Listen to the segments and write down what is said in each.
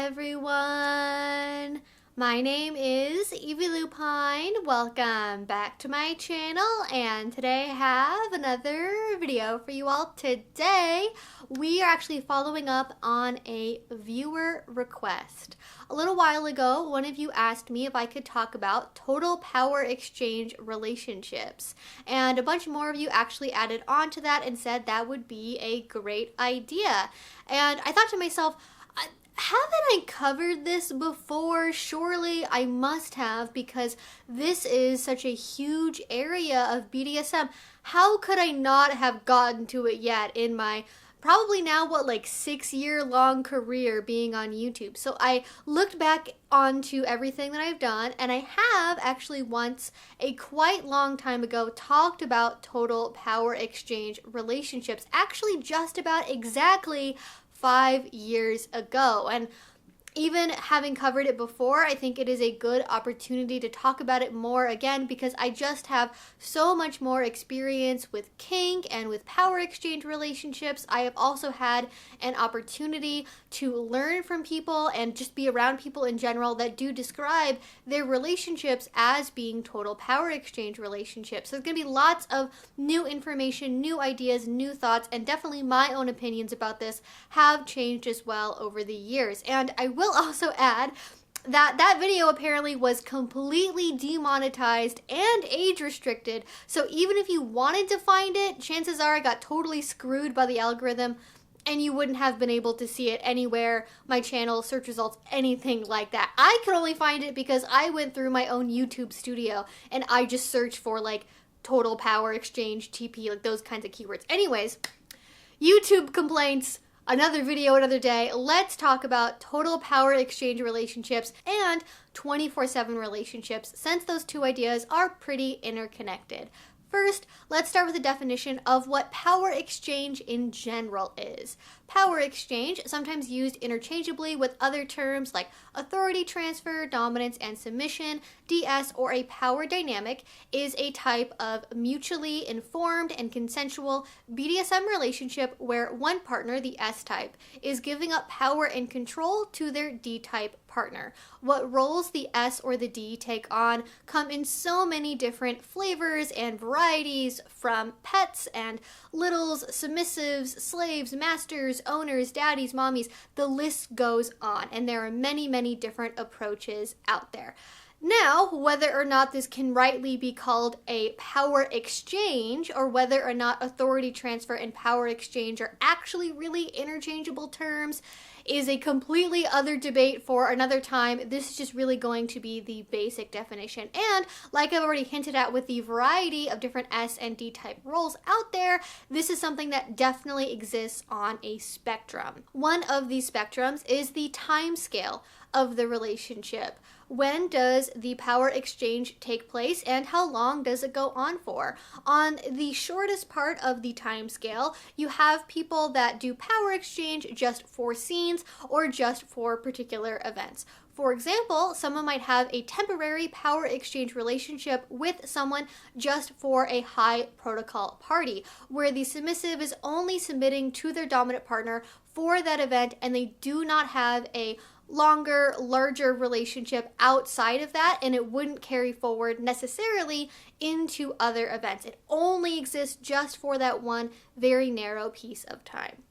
everyone! My name is Evie Lupine. Welcome back to my channel, and today I have another video for you all. Today we are actually following up on a viewer request. A little while ago, one of you asked me if I could talk about total power exchange relationships, and a bunch more of you actually added on to that and said that would be a great idea. And I thought to myself, haven't I covered this before? Surely I must have, because this is such a huge area of BDSM. How could I not have gotten to it yet in my probably now, 6-year-long career being on YouTube? So I looked back onto everything that I've done, and I have actually once, a quite long time ago, talked about total power exchange relationships, actually just about exactly 5 years ago. And even having covered it before, I think it is a good opportunity to talk about it more again, because I just have so much more experience with kink and with power exchange relationships. I have also had an opportunity to learn from people and just be around people in general that do describe their relationships as being total power exchange relationships. So there's going to be lots of new information, new ideas, new thoughts, and definitely my own opinions about this have changed as well over the years. And I will also add that that video apparently was completely demonetized and age restricted, so even if you wanted to find it, chances are I got totally screwed by the algorithm and you wouldn't have been able to see it anywhere, my channel, search results, anything like that. I could only find it because I went through my own YouTube studio and I just searched for total power exchange, TPE, those kinds of keywords. Anyways, YouTube complaints. Another video, another day. Let's talk about total power exchange relationships and 24/7 relationships, since those two ideas are pretty interconnected. First, let's start with a definition of what power exchange in general is. Power exchange, sometimes used interchangeably with other terms like authority transfer, dominance, and submission, DS, or a power dynamic, is a type of mutually informed and consensual BDSM relationship where one partner, the S-type, is giving up power and control to their D-type partner. What roles the S or the D take on come in so many different flavors and varieties, from pets and littles, submissives, slaves, masters, owners, daddies, mommies. The list goes on, and there are many, many different approaches out there. Now, whether or not this can rightly be called a power exchange, or whether or not authority transfer and power exchange are actually really interchangeable terms, is a completely other debate for another time. This is just really going to be the basic definition. And like I've already hinted at with the variety of different S and D type roles out there, this is something that definitely exists on a spectrum. One of these spectrums is the time scale of the relationship. When does the power exchange take place, and how long does it go on for? On the shortest part of the time scale, you have people that do power exchange just for scenes or just for particular events. For example, someone might have a temporary power exchange relationship with someone just for a high protocol party, where the submissive is only submitting to their dominant partner for that event, and they do not have a longer, larger relationship outside of that, and it wouldn't carry forward necessarily into other events. It only exists just for that one very narrow piece of time.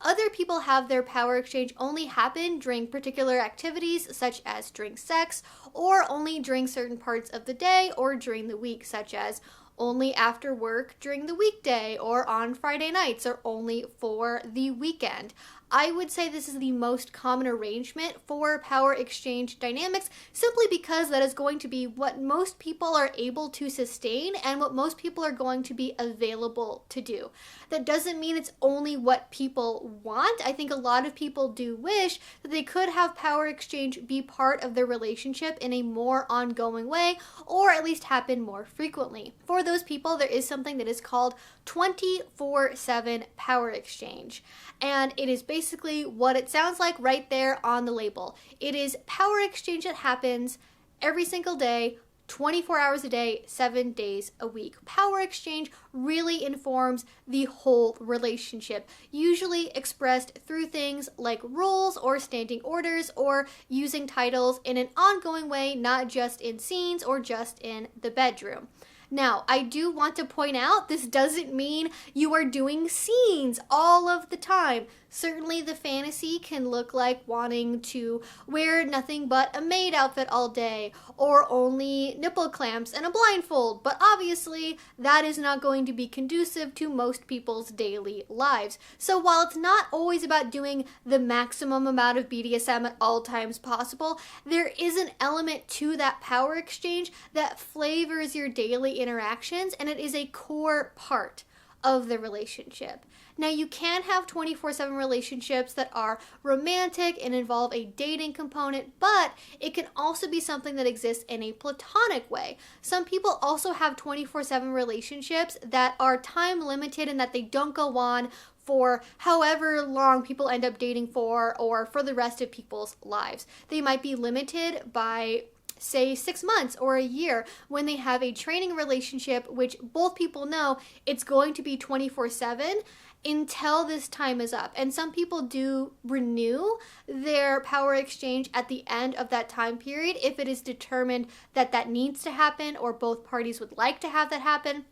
Other people have their power exchange only happen during particular activities, such as during sex, or only during certain parts of the day or during the week, such as only after work during the weekday, or on Friday nights, or only for the weekend. I would say this is the most common arrangement for power exchange dynamics, simply because that is going to be what most people are able to sustain and what most people are going to be available to do. That doesn't mean it's only what people want. I think a lot of people do wish that they could have power exchange be part of their relationship in a more ongoing way, or at least happen more frequently. For those people, there is something that is called 24/7 power exchange, and it is basically what it sounds like right there on the label. It is power exchange that happens every single day, 24 hours a day, 7 days a week. Power exchange really informs the whole relationship, usually expressed through things like rules or standing orders or using titles in an ongoing way, not just in scenes or just in the bedroom. Now, I do want to point out this doesn't mean you are doing scenes all of the time. Certainly the fantasy can look like wanting to wear nothing but a maid outfit all day or only nipple clamps and a blindfold, but obviously that is not going to be conducive to most people's daily lives. So while it's not always about doing the maximum amount of BDSM at all times possible, there is an element to that power exchange that flavors your daily interactions, and it is a core part of the relationship. Now, you can have 24/7 relationships that are romantic and involve a dating component, but it can also be something that exists in a platonic way. Some people also have 24/7 relationships that are time limited and that they don't go on for however long people end up dating for or for the rest of people's lives. They might be limited by say 6 months or a year when they have a training relationship, which both people know it's going to be 24/7 until this time is up. And some people do renew their power exchange at the end of that time period if it is determined that that needs to happen or both parties would like to have that happen.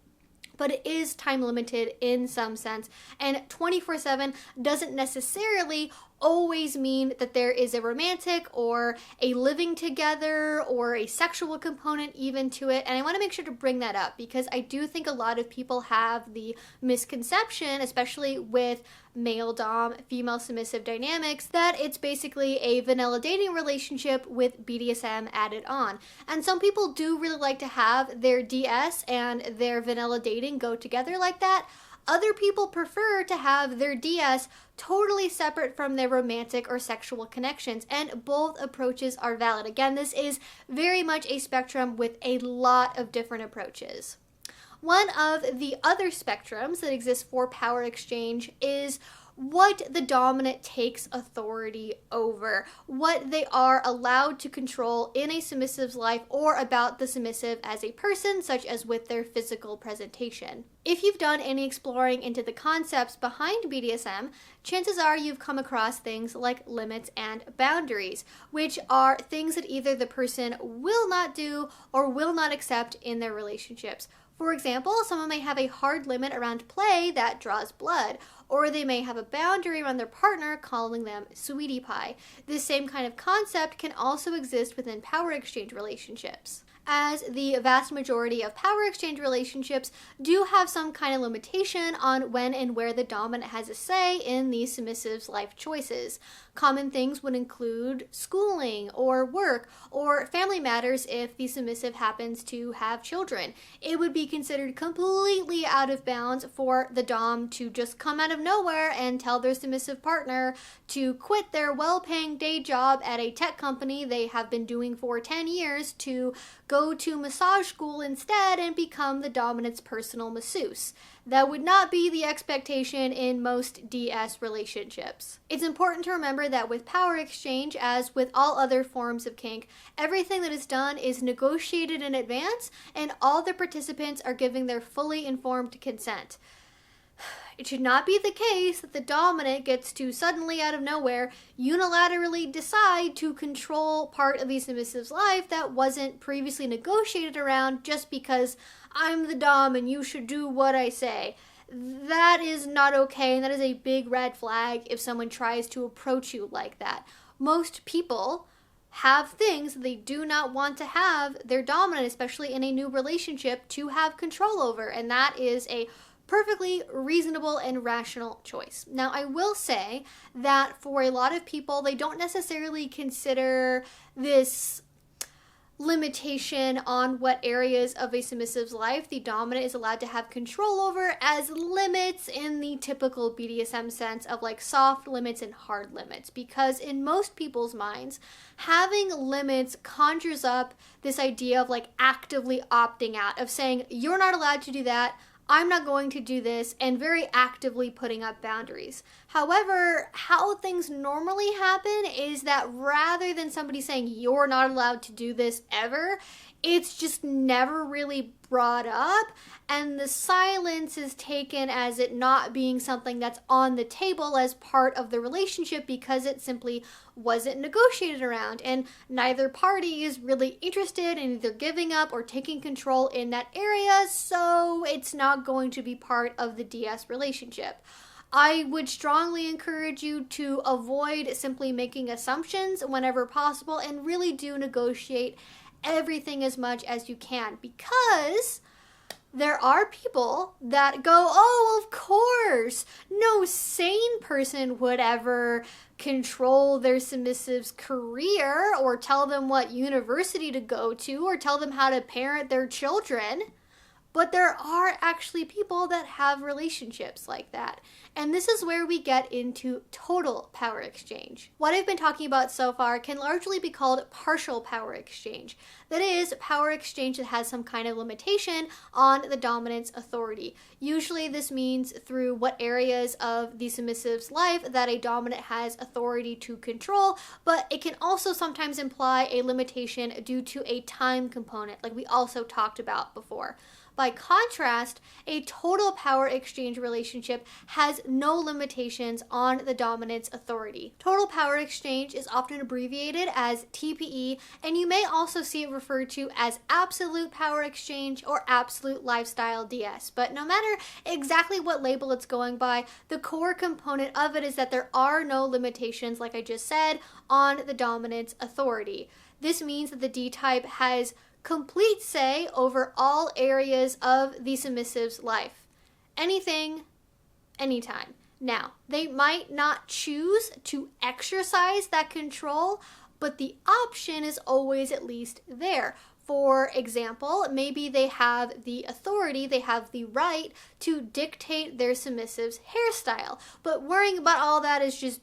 But it is time limited in some sense, and 24/7 doesn't necessarily always mean that there is a romantic or a living together or a sexual component even to it. And I want to make sure to bring that up because I do think a lot of people have the misconception, especially with male dom, female submissive dynamics, that it's basically a vanilla dating relationship with BDSM added on. And some people do really like to have their DS and their vanilla dating go together like that. Other people prefer to have their DS totally separate from their romantic or sexual connections, and both approaches are valid. Again, this is very much a spectrum with a lot of different approaches. One of the other spectrums that exists for power exchange is what the dominant takes authority over, what they are allowed to control in a submissive's life or about the submissive as a person, such as with their physical presentation. If you've done any exploring into the concepts behind BDSM, chances are you've come across things like limits and boundaries, which are things that either the person will not do or will not accept in their relationships. For example, someone may have a hard limit around play that draws blood, or they may have a boundary around their partner calling them sweetie pie. This same kind of concept can also exist within power exchange relationships, as the vast majority of power exchange relationships do have some kind of limitation on when and where the dominant has a say in the submissive's life choices. Common things would include schooling or work or family matters if the submissive happens to have children. It would be considered completely out of bounds for the dom to just come out of nowhere and tell their submissive partner to quit their well-paying day job at a tech company they have been doing for 10 years to go to massage school instead and become the dominant's personal masseuse. That would not be the expectation in most DS relationships. It's important to remember that with power exchange, as with all other forms of kink, everything that is done is negotiated in advance and all the participants are giving their fully informed consent. It should not be the case that the dominant gets to suddenly out of nowhere unilaterally decide to control part of the submissive's life that wasn't previously negotiated around just because I'm the dom and you should do what I say. That is not okay, and that is a big red flag if someone tries to approach you like that. Most people have things that they do not want to have their dominant, especially in a new relationship, to have control over, and that is a perfectly reasonable and rational choice. Now, I will say that for a lot of people, they don't necessarily consider this limitation on what areas of a submissive's life the dominant is allowed to have control over as limits in the typical BDSM sense of like soft limits and hard limits, because in most people's minds, having limits conjures up this idea of like actively opting out, of saying you're not allowed to do that, I'm not going to do this, and very actively putting up boundaries. However, how things normally happen is that rather than somebody saying you're not allowed to do this ever, it's just never really brought up, and the silence is taken as it not being something that's on the table as part of the relationship because it simply wasn't negotiated around, and neither party is really interested in either giving up or taking control in that area, so it's not going to be part of the DS relationship. I would strongly encourage you to avoid simply making assumptions whenever possible and really do negotiate everything as much as you can, because there are people that go, oh, of course, no sane person would ever control their submissive's career or tell them what university to go to or tell them how to parent their children. But there are actually people that have relationships like that. And this is where we get into total power exchange. What I've been talking about so far can largely be called partial power exchange. That is, power exchange that has some kind of limitation on the dominant's authority. Usually this means through what areas of the submissive's life that a dominant has authority to control, but it can also sometimes imply a limitation due to a time component, like we also talked about before. By contrast, a total power exchange relationship has no limitations on the dominant's authority. Total power exchange is often abbreviated as TPE, and you may also see it referred to as absolute power exchange or absolute lifestyle DS. But no matter exactly what label it's going by, the core component of it is that there are no limitations, like I just said, on the dominant's authority. This means that the D-type has complete say over all areas of the submissive's life. Anything, anytime. Now, they might not choose to exercise that control, but the option is always at least there. For example, maybe they have the authority, they have the right to dictate their submissive's hairstyle, but worrying about all that is just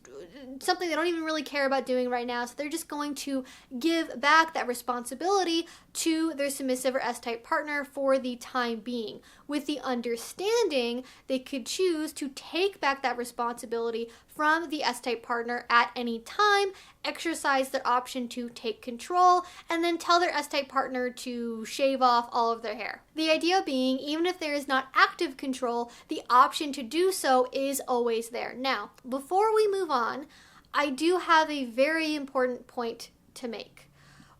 something they don't even really care about doing right now, so they're just going to give back that responsibility to their submissive or S-type partner for the time being, with the understanding they could choose to take back that responsibility from the S-type partner at any time, exercise their option to take control, and then tell their S-type partner to shave off all of their hair. The idea being, even if there is not active control, the option to do so is always there. Now, before we move on, I do have a very important point to make,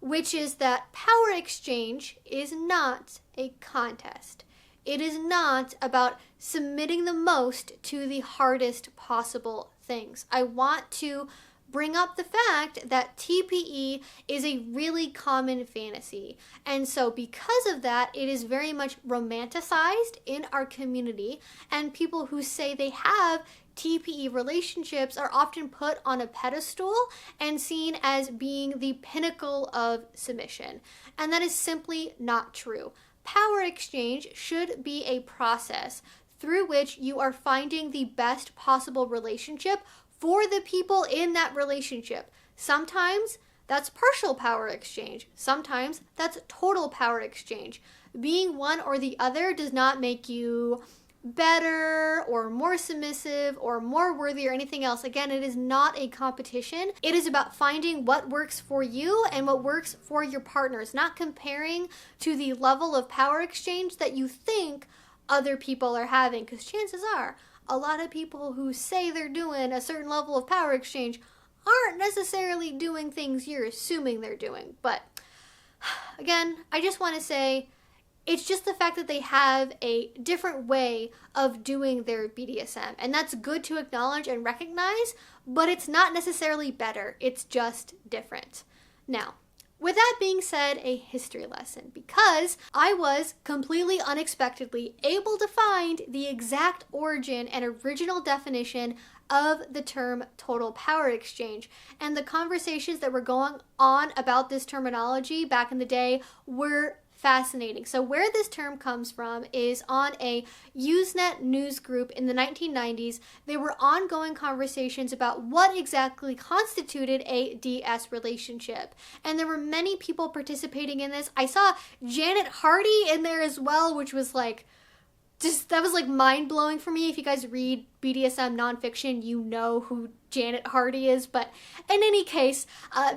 which is that power exchange is not a contest. It is not about submitting the most to the hardest possible things. I want to bring up the fact that TPE is a really common fantasy. And so because of that, it is very much romanticized in our community, and people who say they have TPE relationships are often put on a pedestal and seen as being the pinnacle of submission. And that is simply not true. Power exchange should be a process through which you are finding the best possible relationship for the people in that relationship. Sometimes that's partial power exchange. Sometimes that's total power exchange. Being one or the other does not make you better or more submissive or more worthy or anything else. Again, it is not a competition. It is about finding what works for you and what works for your partners, not comparing to the level of power exchange that you think other people are having, because chances are a lot of people who say they're doing a certain level of power exchange aren't necessarily doing things you're assuming they're doing. But again, I just want to say it's just the fact that they have a different way of doing their BDSM, and that's good to acknowledge and recognize, but it's not necessarily better. It's just different. Now, with that being said, a history lesson, because I was completely unexpectedly able to find the exact origin and original definition of the term total power exchange. And the conversations that were going on about this terminology back in the day were fascinating. So where this term comes from is on a Usenet news group in the 1990s. There were ongoing conversations about what exactly constituted a DS relationship. And there were many people participating in this. I saw Janet Hardy in there as well, which was like that was like mind-blowing for me. If you guys read BDSM nonfiction, you know who Janet Hardy is. But in any case,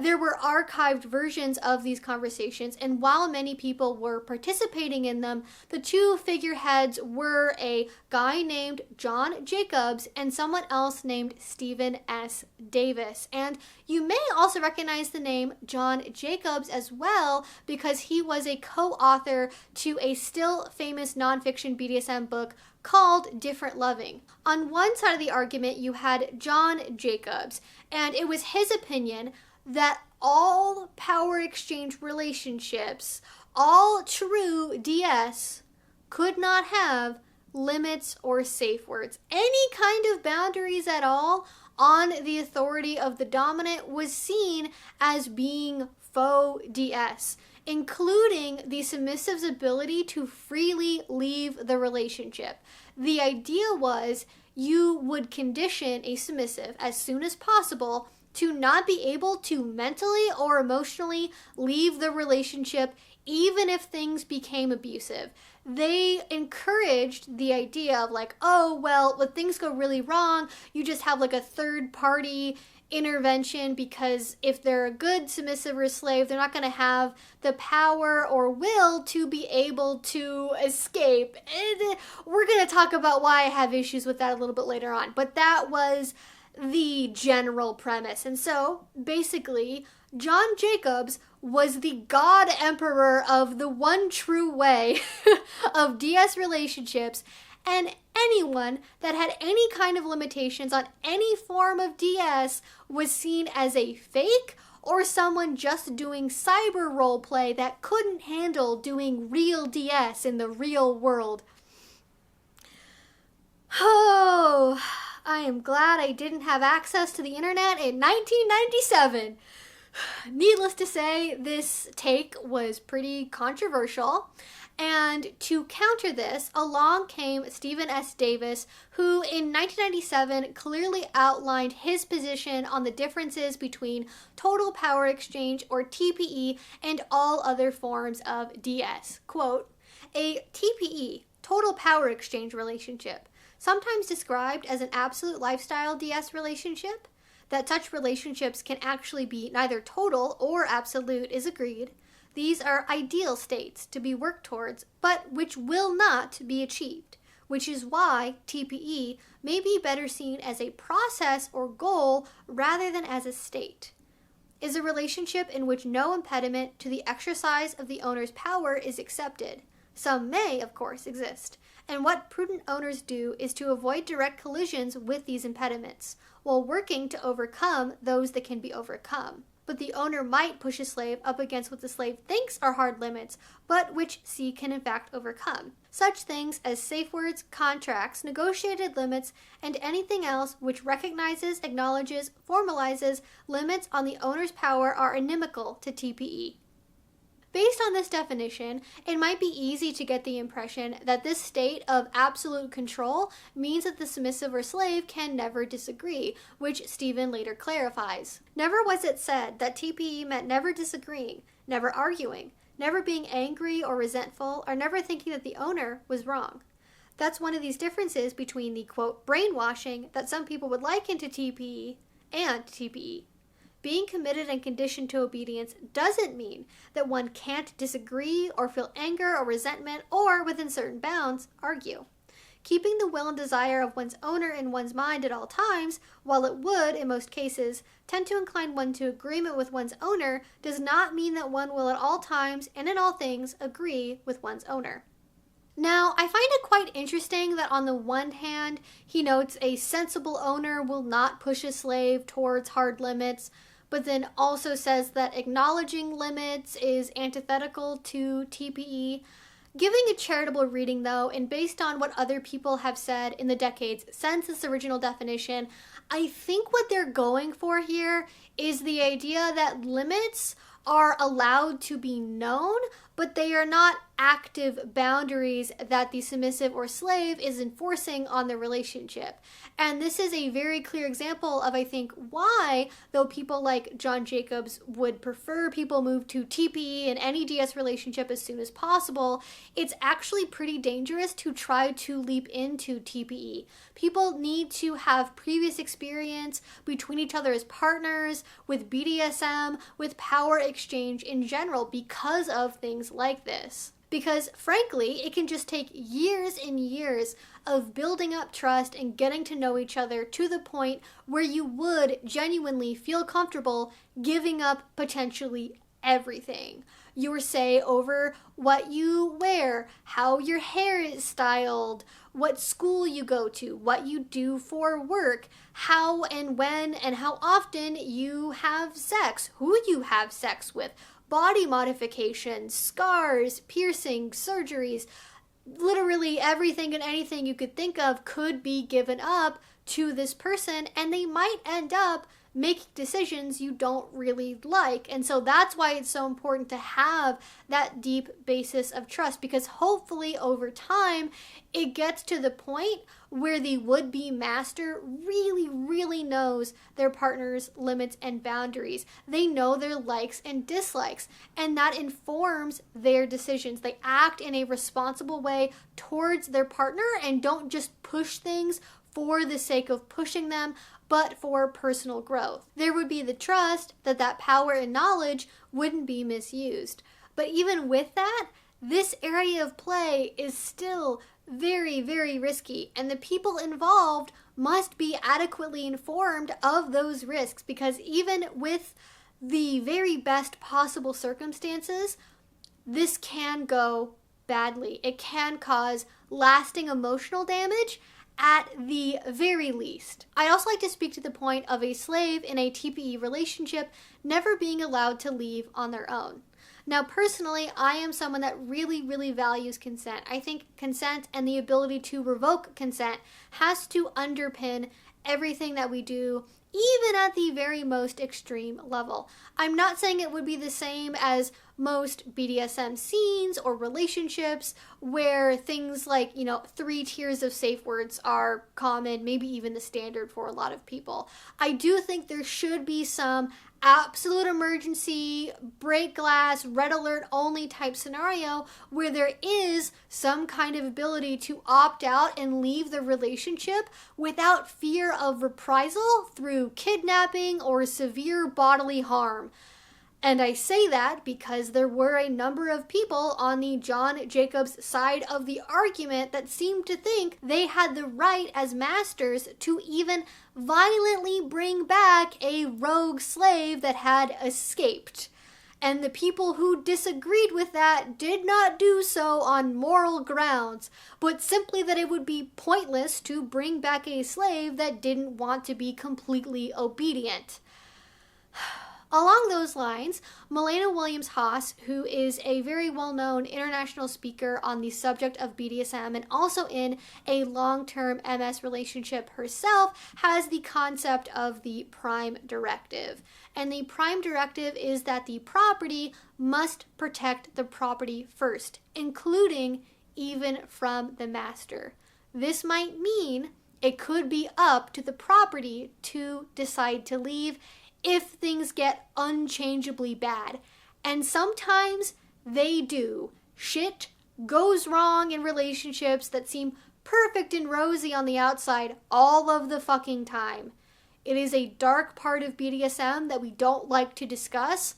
there were archived versions of these conversations, and while many people were participating in them, the two figureheads were a guy named John Jacobs and someone else named Stephen S. Davis. And you may also recognize the name John Jacobs as well, because he was a co-author to a still famous nonfiction BDSM book called Different Loving. On one side of the argument, you had John Jacobs, and it was his opinion that all power exchange relationships, all true DS, could not have limits or safe words. Any kind of boundaries at all on the authority of the dominant was seen as being faux DS, including the submissive's ability to freely leave the relationship. The idea was you would condition a submissive as soon as possible to not be able to mentally or emotionally leave the relationship, even if things became abusive. They encouraged the idea of like, oh, well, when things go really wrong, you just have like a third party intervention, because if they're a good submissive or slave, they're not going to have the power or will to be able to escape. And we're going to talk about why I have issues with that a little bit later on, but that was the general premise. And so basically, John Jacobs was the god emperor of the one true way of DS relationships, and anyone that had any kind of limitations on any form of DS was seen as a fake or someone just doing cyber roleplay that couldn't handle doing real DS in the real world. Oh, I am glad I didn't have access to the internet in 1997. Needless to say, this take was pretty controversial. And to counter this, along came Stephen S. Davis, who in 1997 clearly outlined his position on the differences between total power exchange, or TPE, and all other forms of DS. Quote, a TPE, total power exchange relationship, sometimes described as an absolute lifestyle DS relationship, that such relationships can actually be neither total or absolute is agreed. These are ideal states to be worked towards, but which will not be achieved, which is why TPE may be better seen as a process or goal rather than as a state. Is a relationship in which no impediment to the exercise of the owner's power is accepted. Some may, of course, exist, and what prudent owners do is to avoid direct collisions with these impediments, while working to overcome those that can be overcome. But the owner might push a slave up against what the slave thinks are hard limits, but which C can in fact overcome. Such things as safe words, contracts, negotiated limits, and anything else which recognizes, acknowledges, formalizes limits on the owner's power are inimical to TPE. Based on this definition, it might be easy to get the impression that this state of absolute control means that the submissive or slave can never disagree, which Stephen later clarifies. Never was it said that TPE meant never disagreeing, never arguing, never being angry or resentful, or never thinking that the owner was wrong. That's one of these differences between the, quote, brainwashing that some people would liken to TPE and TPE. Being committed and conditioned to obedience doesn't mean that one can't disagree or feel anger or resentment or, within certain bounds, argue. Keeping the will and desire of one's owner in one's mind at all times, while it would, in most cases, tend to incline one to agreement with one's owner, does not mean that one will at all times and in all things agree with one's owner. Now, I find it quite interesting that on the one hand, he notes a sensible owner will not push a slave towards hard limits, but then also says that acknowledging limits is antithetical to TPE. Giving a charitable reading, though, and based on what other people have said in the decades since this original definition, I think what they're going for here is the idea that limits are allowed to be known, but they are not active boundaries that the submissive or slave is enforcing on the relationship. And this is a very clear example of, I think, why, though people like John Jacobs would prefer people move to TPE in any DS relationship as soon as possible, it's actually pretty dangerous to try to leap into TPE. People need to have previous experience between each other as partners, with BDSM, with power exchange in general, because of things like this. Because frankly, it can just take years and years of building up trust and getting to know each other to the point where you would genuinely feel comfortable giving up potentially everything. Your say over what you wear, how your hair is styled, what school you go to, what you do for work, how and when and how often you have sex, who you have sex with, body modifications, scars, piercings, surgeries. Literally everything and anything you could think of could be given up to this person, and they might end up making decisions you don't really like. And so that's why it's so important to have that deep basis of trust, because hopefully over time it gets to the point where the would-be master really knows their partner's limits and boundaries. They know their likes and dislikes, and that informs their decisions. They act in a responsible way towards their partner and don't just push things for the sake of pushing them, but for personal growth. There would be the trust that that power and knowledge wouldn't be misused. But even with that, this area of play is still very risky, and the people involved must be adequately informed of those risks, because even with the very best possible circumstances, this can go badly. It can cause lasting emotional damage at the very least. I'd also like to speak to the point of a slave in a TPE relationship never being allowed to leave on their own. Now, personally, I am someone that really values consent. I think consent and the ability to revoke consent has to underpin everything that we do, even at the very most extreme level. I'm not saying it would be the same as most BDSM scenes or relationships where things like, 3 tiers of safe words are common, maybe even the standard for a lot of people. I do think there should be some absolute emergency, break glass, red alert only type scenario where there is some kind of ability to opt out and leave the relationship without fear of reprisal through kidnapping or severe bodily harm. And I say that because there were a number of people on the John Jacobs side of the argument that seemed to think they had the right as masters to even violently bring back a rogue slave that had escaped. And the people who disagreed with that did not do so on moral grounds, but simply that it would be pointless to bring back a slave that didn't want to be completely obedient. Along those lines, Milena Williams-Haas, who is a very well-known international speaker on the subject of BDSM and also in a long-term MS relationship herself, has the concept of the prime directive. And the prime directive is that the property must protect the property first, including even from the master. This might mean it could be up to the property to decide to leave if things get unchangeably bad. And sometimes they do. Shit goes wrong in relationships that seem perfect and rosy on the outside all of the fucking time. It is a dark part of BDSM that we don't like to discuss.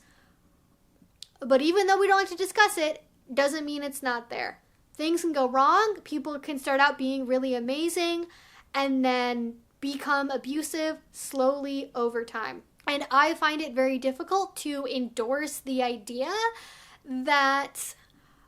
But even though we don't like to discuss it, doesn't mean it's not there. Things can go wrong. People can start out being really amazing and then become abusive slowly over time. And I find it very difficult to endorse the idea that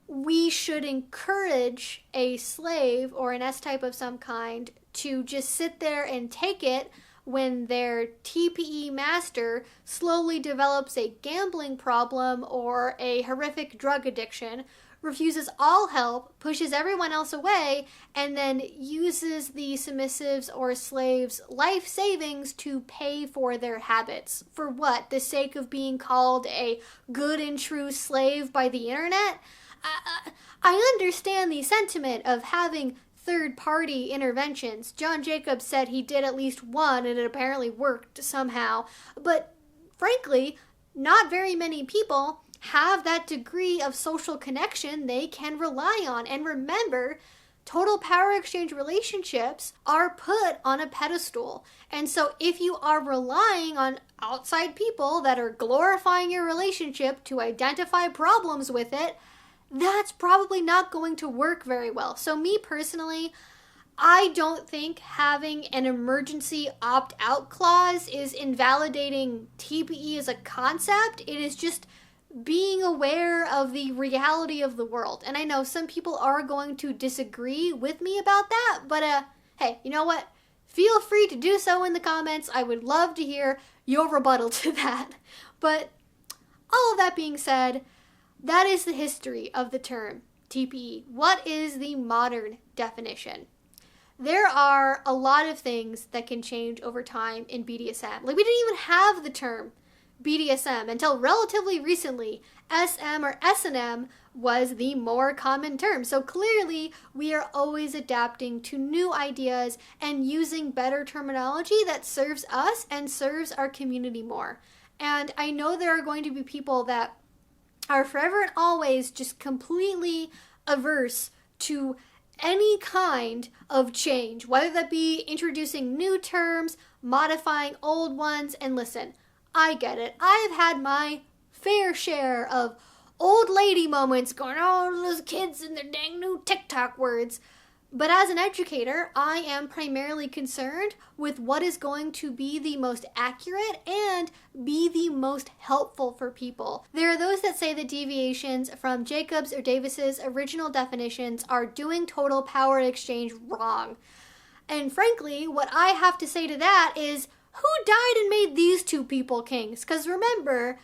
we should encourage a slave or an S-type of some kind to just sit there and take it when their TPE master slowly develops a gambling problem or a horrific drug addiction, refuses all help, pushes everyone else away, and then uses the submissives or slaves' life savings to pay for their habits. For what? The sake of being called a good and true slave by the internet? I understand the sentiment of having third-party interventions. John Jacobs said he did at least one and it apparently worked somehow. But frankly, not very many people have that degree of social connection they can rely on. And remember, total power exchange relationships are put on a pedestal. And so if you are relying on outside people that are glorifying your relationship to identify problems with it, that's probably not going to work very well. So me personally, I don't think having an emergency opt-out clause is invalidating TPE as a concept. It is just being aware of the reality of the world. And I know some people are going to disagree with me about that, but hey, you know what? Feel free to do so in the comments. I would love to hear your rebuttal to that. But all of that being said, that is the history of the term TPE. What is the modern definition? There are a lot of things that can change over time in BDSM. Like, we didn't even have the term BDSM until relatively recently. SM or S&M was the more common term. So clearly, we are always adapting to new ideas and using better terminology that serves us and serves our community more. And I know there are going to be people that are forever and always just completely averse to any kind of change, whether that be introducing new terms, modifying old ones. And listen, I get it. I've had my fair share of old lady moments going, oh, those kids and their dang new TikTok words. But as an educator, I am primarily concerned with what is going to be the most accurate and be the most helpful for people. There are those that say that deviations from Jacobs or Davis's original definitions are doing total power exchange wrong. And frankly, what I have to say to that is, who died and made these two people kings? Because remember,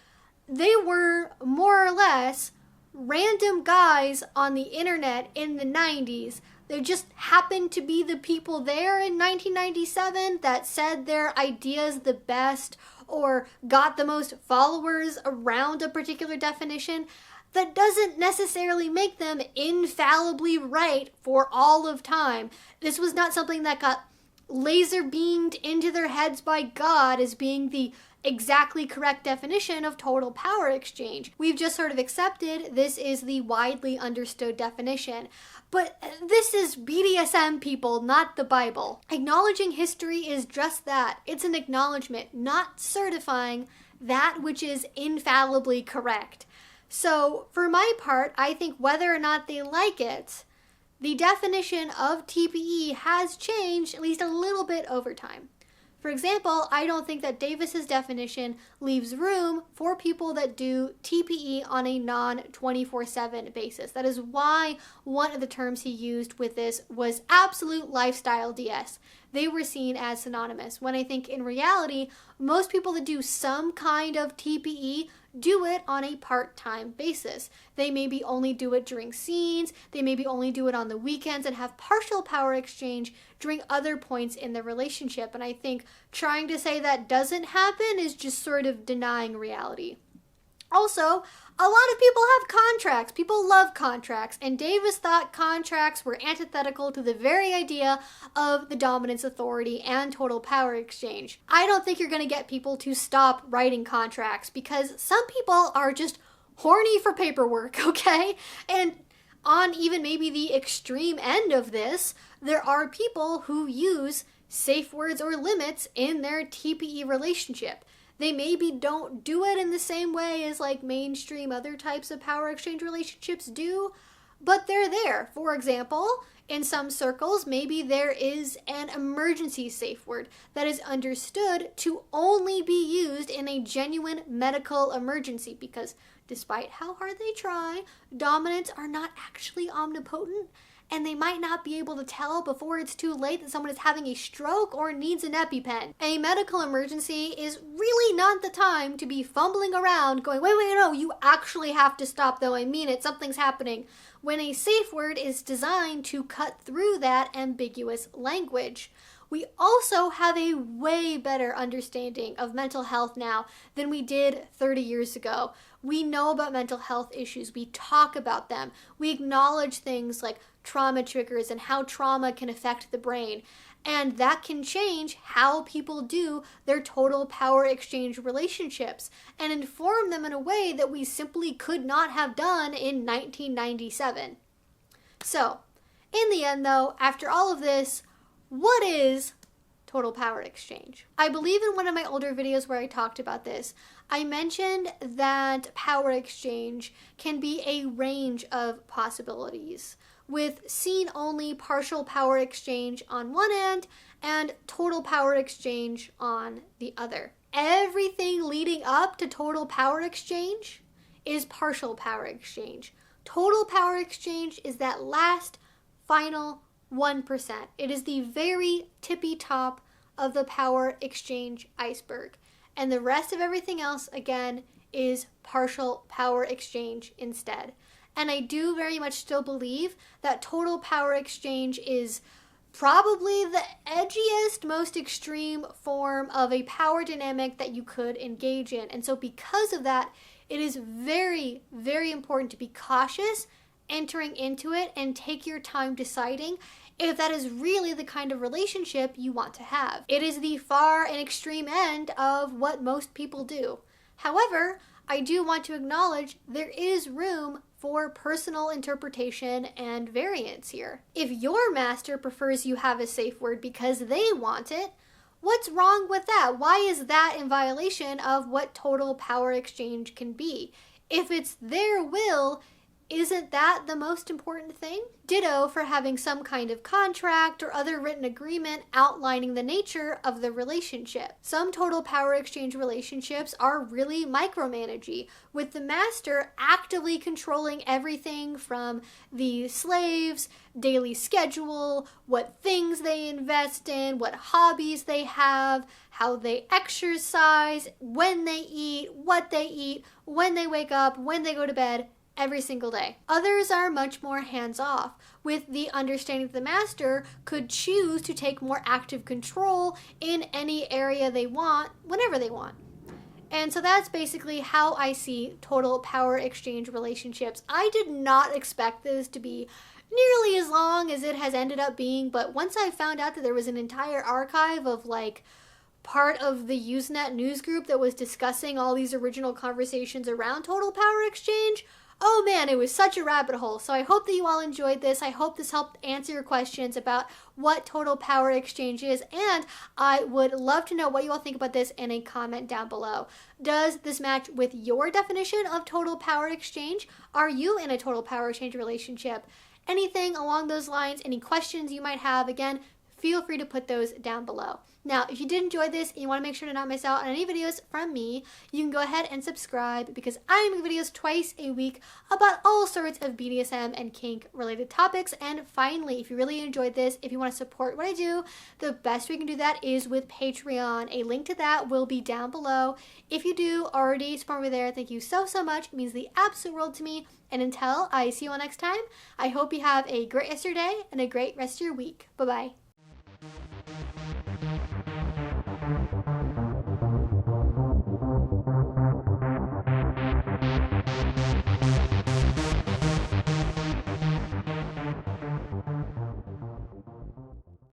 they were more or less random guys on the internet in the 90s. There just happened to be the people there in 1997 that said their ideas the best or got the most followers around a particular definition. That doesn't necessarily make them infallibly right for all of time. This was not something that got laser beamed into their heads by God as being the exactly correct definition of total power exchange. We've just sort of accepted this is the widely understood definition. But this is BDSM, people, not the Bible. Acknowledging history is just that. It's an acknowledgement, not certifying that which is infallibly correct. So, for my part, I think whether or not they like it, the definition of TPE has changed at least a little bit over time. For example, I don't think that Davis's definition leaves room for people that do TPE on a non-24/7 basis. That is why one of the terms he used with this was absolute lifestyle DS. They were seen as synonymous, when I think in reality, most people that do some kind of TPE do it on a part-time basis. They maybe only do it during scenes, they maybe only do it on the weekends and have partial power exchange during other points in the relationship. And I think trying to say that doesn't happen is just sort of denying reality. Also, a lot of people have contracts. People love contracts, and Davis thought contracts were antithetical to the very idea of the dominance authority and total power exchange. I don't think you're going to get people to stop writing contracts because some people are just horny for paperwork, okay? And on even maybe the extreme end of this, there are people who use safe words or limits in their TPE relationship. They maybe don't do it in the same way as like mainstream other types of power exchange relationships do, but they're there. For example, in some circles, maybe there is an emergency safe word that is understood to only be used in a genuine medical emergency because despite how hard they try, dominants are not actually omnipotent and they might not be able to tell before it's too late that someone is having a stroke or needs an EpiPen. A medical emergency is really not the time to be fumbling around going, wait, no, you actually have to stop though, I mean it, something's happening. When a safe word is designed to cut through that ambiguous language. We also have a way better understanding of mental health now than we did 30 years ago. We know about mental health issues. We talk about them. We acknowledge things like trauma triggers and how trauma can affect the brain. And that can change how people do their total power exchange relationships and inform them in a way that we simply could not have done in 1997. So, in the end though, after all of this, what is total power exchange? I believe in one of my older videos where I talked about this, I mentioned that power exchange can be a range of possibilities, with seen-only partial power exchange on one end and total power exchange on the other. Everything leading up to total power exchange is partial power exchange. Total power exchange is that last, final 1%. It is the very tippy top of the power exchange iceberg. And the rest of everything else, again, is partial power exchange instead. And I do very much still believe that total power exchange is probably the edgiest, most extreme form of a power dynamic that you could engage in. And so because of that, it is very, very important to be cautious entering into it and take your time deciding if that is really the kind of relationship you want to have. It is the far and extreme end of what most people do. However, I do want to acknowledge there is room for personal interpretation and variance here. If your master prefers you have a safe word because they want it, what's wrong with that? Why is that in violation of what total power exchange can be? If it's their will, isn't that the most important thing? Ditto for having some kind of contract or other written agreement outlining the nature of the relationship. Some total power exchange relationships are really micromanagey, with the master actively controlling everything from the slave's daily schedule, what things they invest in, what hobbies they have, how they exercise, when they eat, when they wake up, when they go to bed, every single day. Others are much more hands-off, with the understanding that the master could choose to take more active control in any area they want, whenever they want. And so that's basically how I see total power exchange relationships. I did not expect this to be nearly as long as it has ended up being, but once I found out that there was an entire archive of like part of the Usenet news group that was discussing all these original conversations around total power exchange, oh man, it was such a rabbit hole. So I hope that you all enjoyed this. I hope this helped answer your questions about what total power exchange is. And I would love to know what you all think about this in a comment down below. Does this match with your definition of total power exchange? Are you in a total power exchange relationship? Anything along those lines, any questions you might have, again, feel free to put those down below. Now, if you did enjoy this and you want to make sure to not miss out on any videos from me, you can go ahead and subscribe because I make videos twice a week about all sorts of BDSM and kink related topics. And finally, if you really enjoyed this, if you want to support what I do, the best way you can do that is with Patreon. A link to that will be down below. If you do already support me there, thank you so much. It means the absolute world to me. And until I see you all next time, I hope you have a great rest of your day and a great rest of your week. Bye-bye.